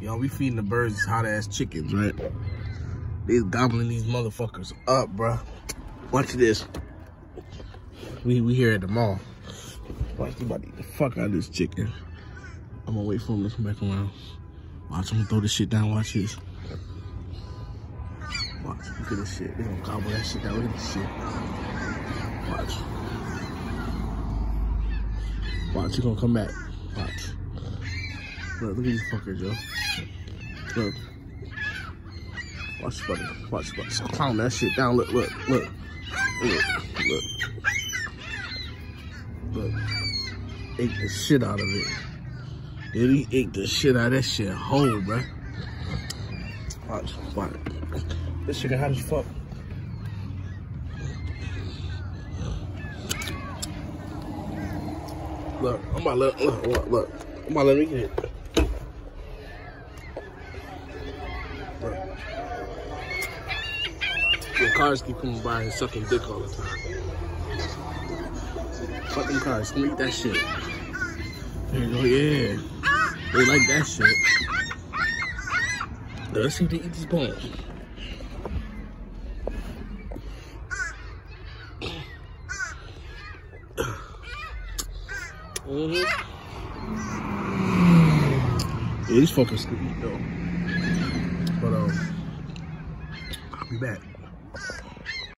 Y'all, we feeding the birds these hot-ass chickens, right? They's gobbling these motherfuckers up, bruh. Watch this. We here at the mall. Watch, they about to eat the fuck out of this chicken. I'm gonna wait for him to come back around. Watch, I'm gonna throw this shit down. Watch this. Watch, look at this shit. They gonna gobble that shit down. Look at this shit. Watch. Watch, he gonna come back. Watch. Look at these fuckers, yo. Look. Watch, buddy. Watch. Clown that shit down. Look. Ate the shit out of it. Dude, he ate the shit out of that shit whole, bruh. Watch. This chicken hot as fuck. Look, I'm about to let, look. I'm about to let me get it. Look. Your cars keep coming by and sucking dick all the time. Fuck them cars, come eat that shit. There you go, yeah. They like that shit. Let's see if they eat these bones. Yeah, these fuckers can eat though. But I'll be back.